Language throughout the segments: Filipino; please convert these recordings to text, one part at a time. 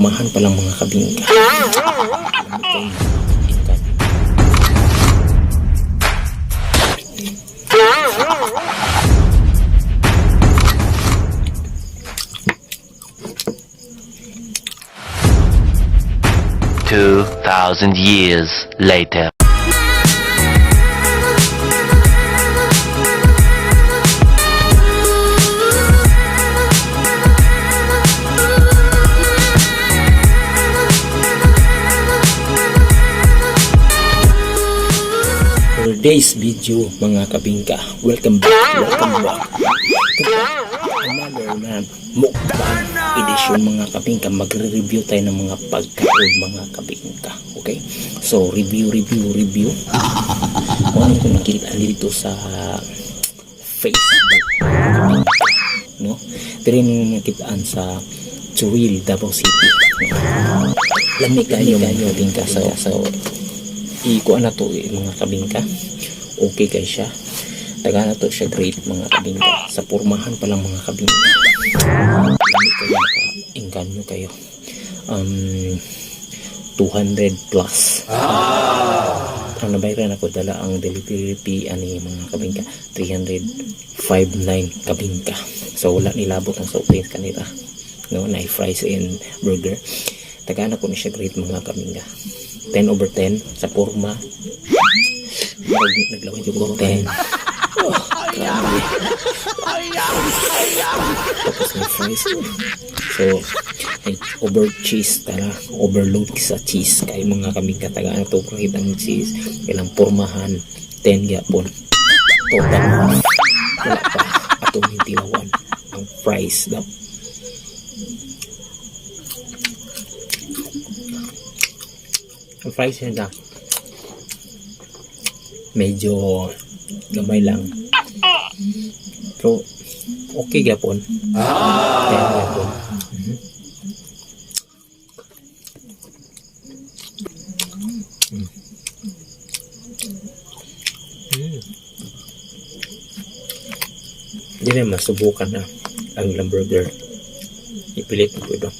pormahan pa lang mga kabingka. "2,000 years later." For today's video mga kabingka, welcome back to another mukbang edition mga kabingka. Magre-review tayo ng mga pagkaon mga kabingka. Okay, so review ano ko nakita dito sa Facebook no, pero yung nakitaan sa Churil, Davao City. Lamig kayo kabingka. So ikuan na to mga kabingka. Okay kay siya, taga na to siya great mga kabingka. Sa pormahan pa lang mga kabingka. Lamig kayo, maka-engganyo kayo. 200 plus. Ang nabayaran ako, dala ang delivery fee ani mga kabingka 305.9 kabingka. So wala nilabot ang software kanila no, na fries and burger. Taga na ko ni siya great mga kabingka. 10/10 sa porma. Naglaway yung ko 10. Grabe. Tapos may fries. So over cheese, tara, overload sa cheese kay mga kaming kataga na to kahit ang cheese ilang pormahan 10 gyapon total wala pa atong hintilawan ang fries daw. Ang fries niya medyo gamay lang pero okay gyapon. 10 gyapon. Hindi na masubukan na ang hamburger. Ipilit ko ito.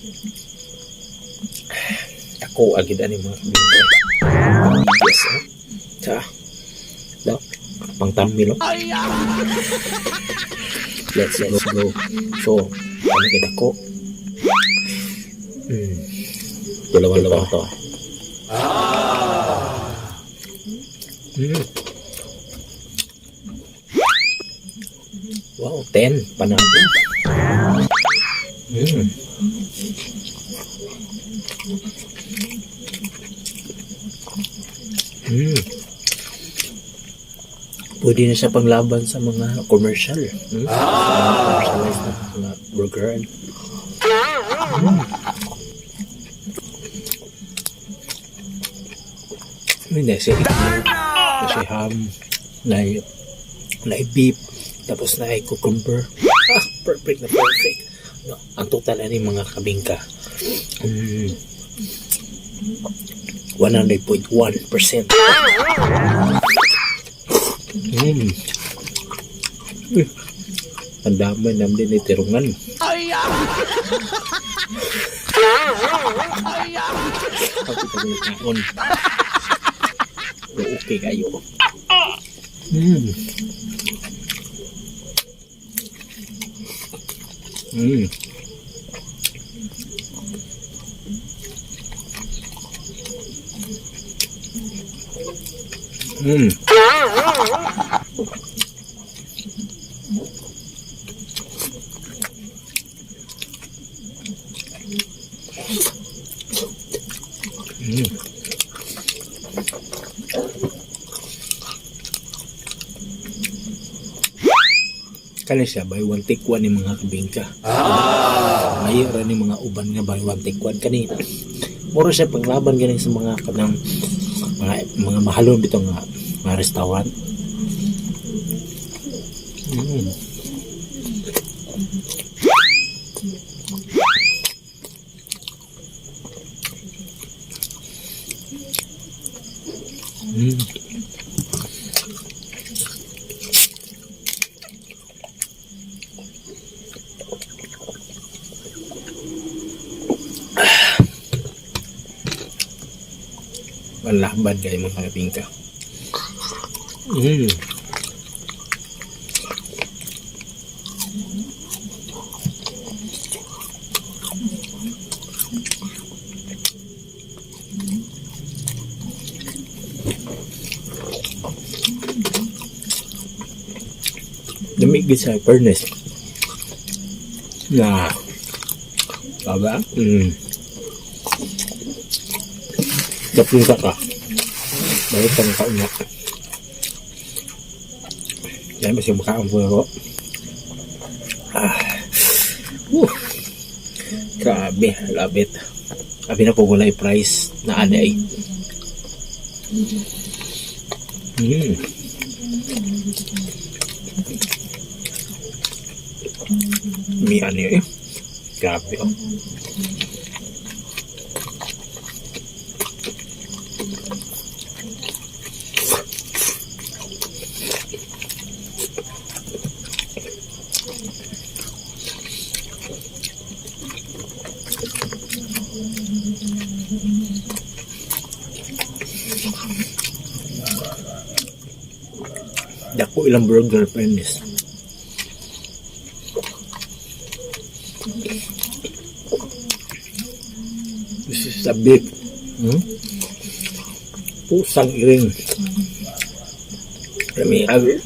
Ako agad ani mga kabingka. Yes, sa daw pang tummy no. Let's go. So, kami kita ko. Dalawa to. Wow, 10 panalo. Pwede na siya panglaban sa mga commercial. Commercialized na mga burger. Hindi siya itlog, siya ham, na beef, tapos na cucumber. Perfect. No, ang total ani mga kabingka 100.1%. Ang dami naman din itirungan. Ang pagkakaon. Okay kayo. Kani siya buy one take one ni mga kabingka. Mayroon ni mga uban nga buy one take one kani. Mura siya panglaban ganing sa mga kanang mga mahalon bitaw nga mga restaurant. Malakban kayo mga kabingka. Namigit sa furnace. Na. Baba? Napunta ka. Balik ka ng kaunak. Yan masih makaang po ako. Grabe, labit. Grabe na po muna i-price na aday. May ano eh. Grabe oh. Dako ilang burger friends. This is the beef. Pusang iring. Rami abi.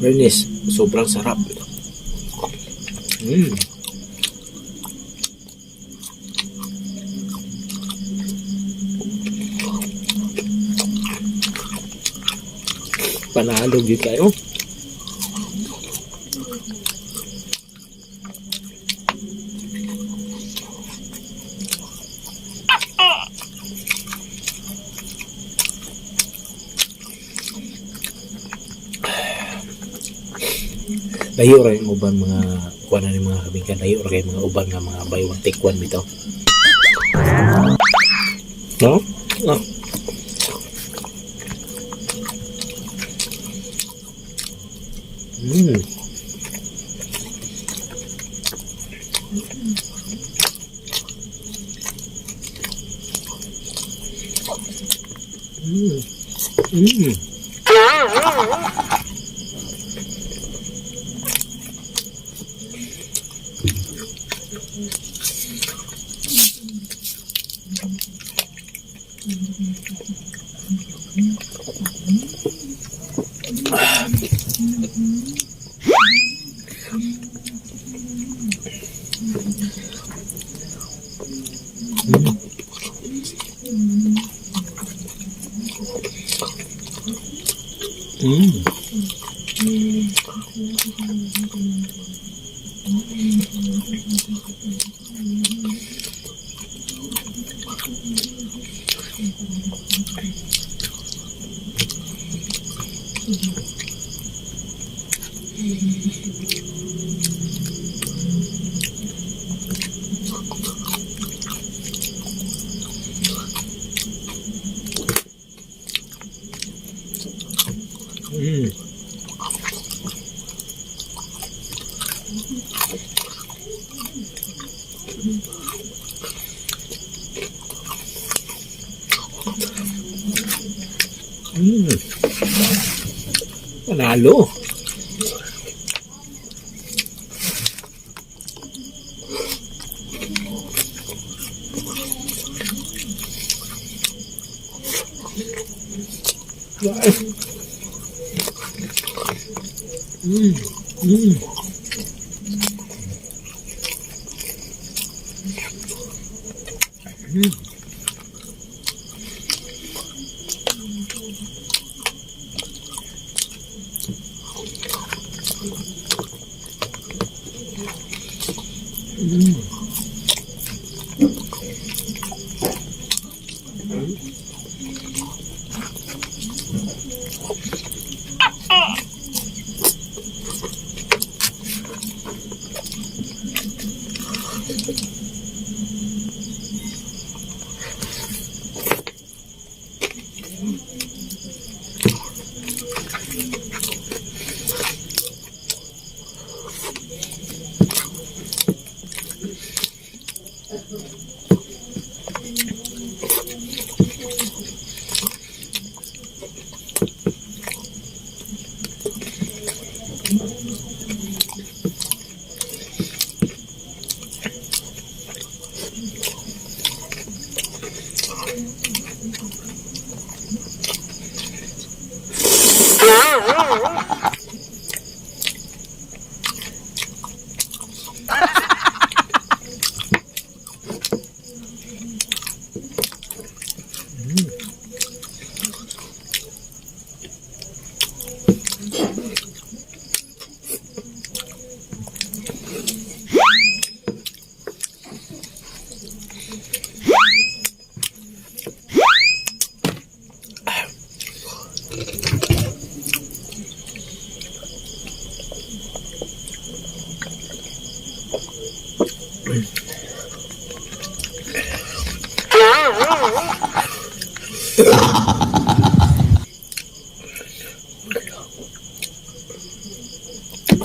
Bernis, sobrang sarap. Panalo gitu kayo. Layo rin uban mga kuha na ng mga kabingkan. Layo rin mga uban nga mga buy one take one bitaw. No? No. Panalo.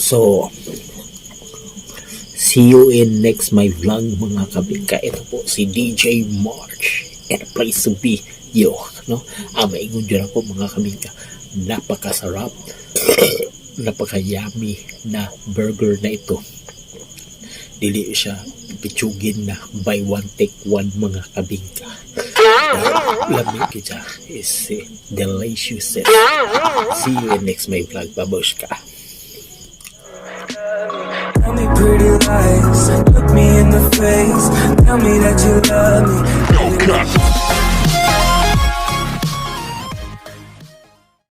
So, see you in next my vlog mga kabingka. Ito po si DJ March and a place to be yo, no? Maingon dyan ako mga kabingka. Napakasarap, napaka-yummy na burger na ito. Dili siya pitsugin na buy one take one mga kabingka. Lamig kita is delicious. See you in next my vlog. Babushka. Tell me pretty lies, look me in the face, tell me that you love me.